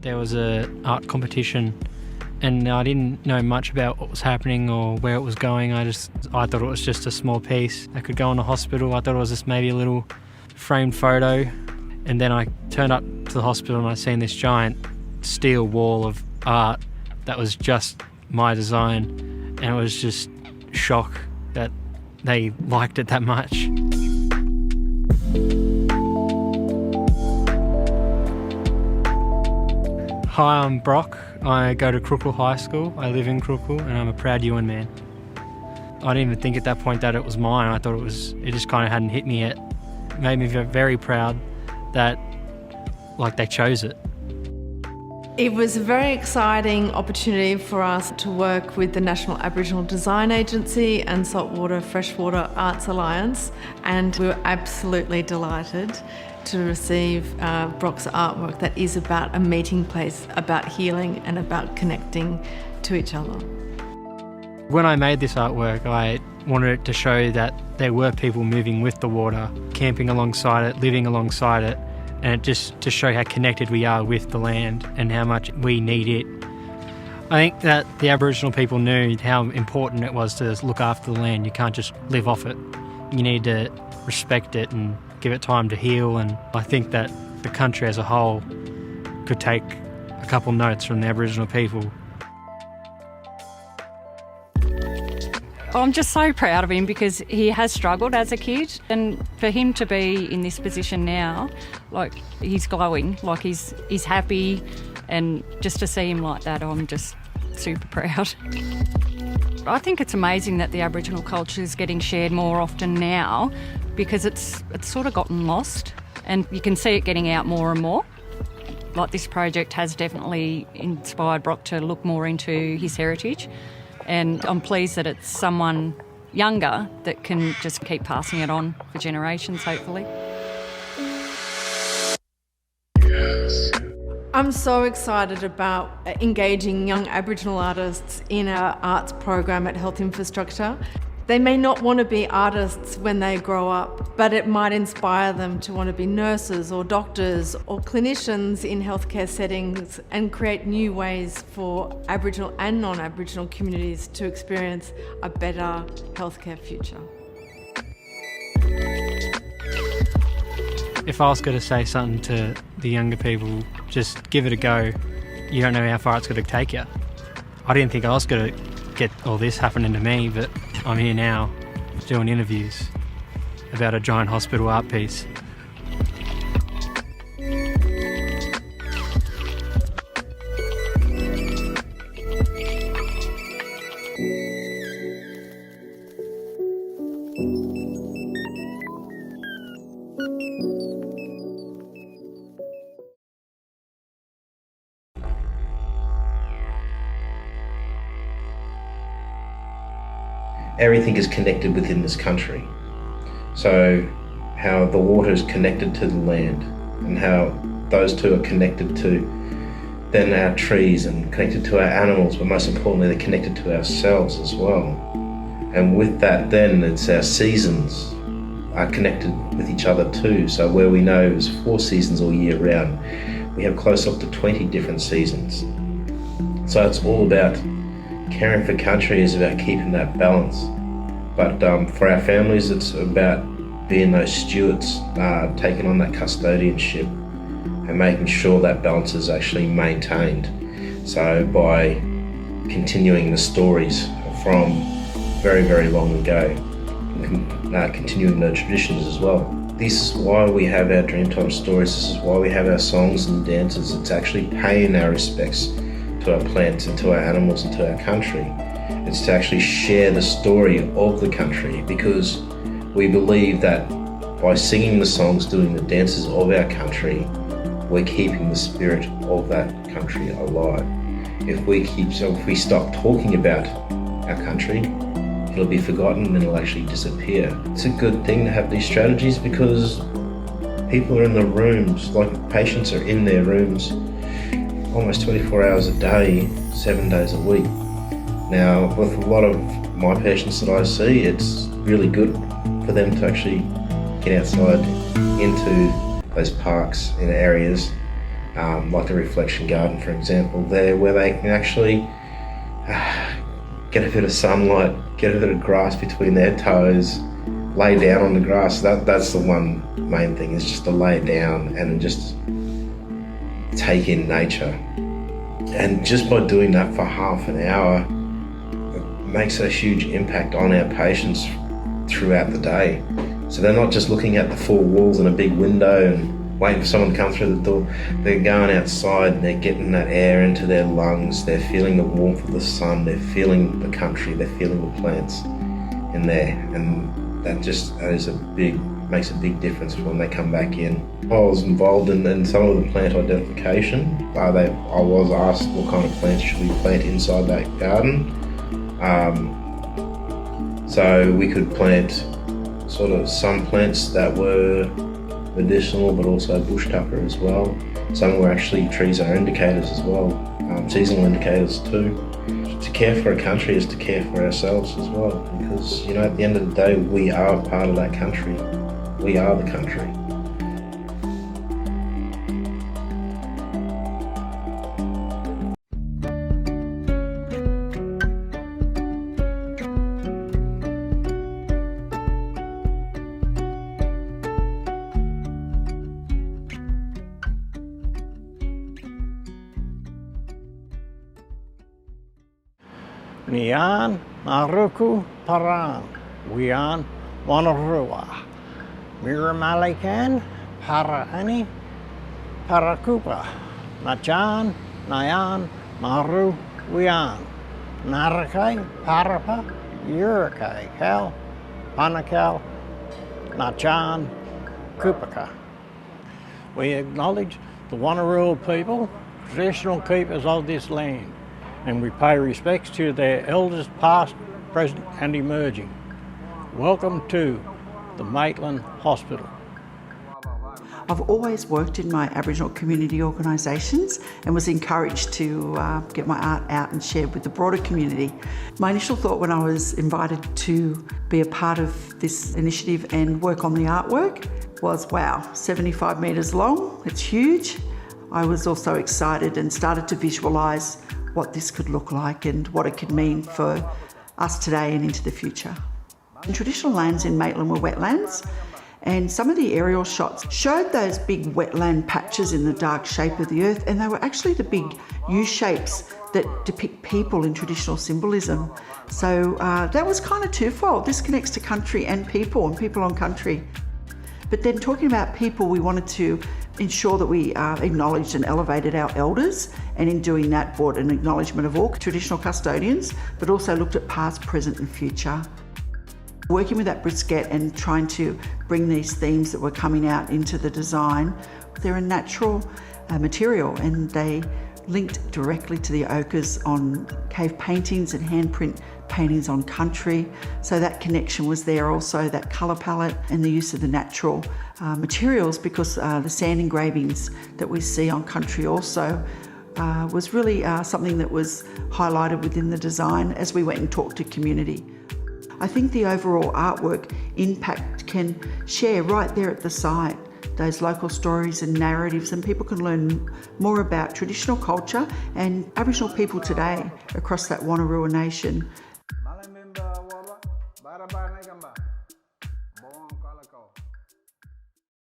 There was a art competition and I didn't know much about what was happening or where it was going. I thought it was just a small piece that could go in a hospital. I thought it was just maybe a little framed photo. And then I turned up to the hospital and I seen this giant steel wall of art that was just my design, and it was just shock that they liked it that much. Hi, I'm Brock. I go to Crookle High School. I live in Crookle and I'm a proud Yuin man. I didn't even think at that point that it was mine. I thought it just kind of hadn't hit me yet. It made me very proud that they chose it. It was a very exciting opportunity for us to work with the National Aboriginal Design Agency and Saltwater Freshwater Arts Alliance, and we were absolutely delighted to receive Brock's artwork that is about a meeting place, about healing and about connecting to each other. When I made this artwork, I wanted it to show that there were people moving with the water, camping alongside it, living alongside it, and it just to show how connected we are with the land and how much we need it. I think that the Aboriginal people knew how important it was to look after the land. You can't just live off it. You need to respect it and give it time to heal, and I think that the country as a whole could take a couple notes from the Aboriginal people. I'm just so proud of him because he has struggled as a kid, and for him to be in this position now, he's glowing, he's happy, and just to see him like that, I'm just super proud. I think it's amazing that the Aboriginal culture is getting shared more often now because it's sort of gotten lost, and you can see it getting out more and more. This project has definitely inspired Brock to look more into his heritage. And I'm pleased that it's someone younger that can just keep passing it on for generations, hopefully. I'm so excited about engaging young Aboriginal artists in our arts program at Health Infrastructure. They may not want to be artists when they grow up, but it might inspire them to want to be nurses or doctors or clinicians in healthcare settings and create new ways for Aboriginal and non-Aboriginal communities to experience a better healthcare future. If I was going to say something to the younger people, just give it a go. You don't know how far it's going to take you. I didn't think I was going to get all this happening to me, but I'm here now doing interviews about a giant hospital art piece. Everything is connected within this country. So how the water is connected to the land and how those two are connected to then our trees and connected to our animals, but most importantly they're connected to ourselves as well. And with that then it's our seasons are connected with each other too. So where we know it's 4 seasons all year round, we have close up to 20 different seasons. So it's all about caring for country, is about keeping that balance. But for our families, it's about being those stewards, taking on that custodianship and making sure that balance is actually maintained. So by continuing the stories from very, very long ago, continuing the traditions as well. This is why we have our Dreamtime stories, this is why we have our songs and dances. It's actually paying our respects to our plants and to our animals and to our country. It's to actually share the story of the country, because we believe that by singing the songs, doing the dances of our country, we're keeping the spirit of that country alive. If we stop talking about our country, it'll be forgotten and it'll actually disappear. It's a good thing to have these strategies because people are in the rooms, patients are in their rooms almost 24 hours a day, 7 days a week. Now, with a lot of my patients that I see, it's really good for them to actually get outside into those parks and areas like the Reflection Garden, for example, there where they can actually get a bit of sunlight, get a bit of grass between their toes, lay down on the grass. That's the one main thing, is just to lay down and just take in nature. And just by doing that for half an hour, it makes a huge impact on our patients throughout the day. So they're not just looking at the four walls and a big window and waiting for someone to come through the door. They're going outside and they're getting that air into their lungs. They're feeling the warmth of the sun. They're feeling the country. They're feeling the plants in there. And that makes a big difference when they come back in. I was involved in some of the plant identification. I was asked what kind of plants should we plant inside that garden. So we could plant sort of some plants that were medicinal, but also bush tucker as well. Some were actually trees are indicators as well, seasonal indicators too. To care for a country is to care for ourselves as well, because at the end of the day, we are part of that country. We are the country. Nian Maruku Paran, Wian Wanarua, Miramalikan, Paraani, Parakupa, Najan, Nayan, Maru, Wian, Narakai, Parapa, Urakai, Kal, Panakal, Najan, Kupaka. We acknowledge the Wanneroo people, traditional keepers of this land, and we pay respects to their elders past, present and emerging. Welcome to the Maitland Hospital. I've always worked in my Aboriginal community organisations and was encouraged to get my art out and shared with the broader community. My initial thought when I was invited to be a part of this initiative and work on the artwork was, wow, 75 metres long, it's huge. I was also excited and started to visualise what this could look like and what it could mean for us today and into the future. Traditional lands in Maitland were wetlands, and some of the aerial shots showed those big wetland patches in the dark shape of the earth, and they were actually the big U-shapes that depict people in traditional symbolism. So that was kind of twofold. This connects to country and people on country. But then talking about people, we wanted to ensure that we acknowledged and elevated our elders, and in doing that brought an acknowledgement of all traditional custodians, but also looked at past, present and future. Working with that brisket and trying to bring these themes that were coming out into the design, they're a natural material, and they linked directly to the ochres on cave paintings and handprint paintings on country. So that connection was there also, that colour palette and the use of the natural materials, because the sand engravings that we see on country also was really something that was highlighted within the design as we went and talked to community. I think the overall artwork impact can share right there at the site those local stories and narratives, and people can learn more about traditional culture and Aboriginal people today across that Wanneroo Nation.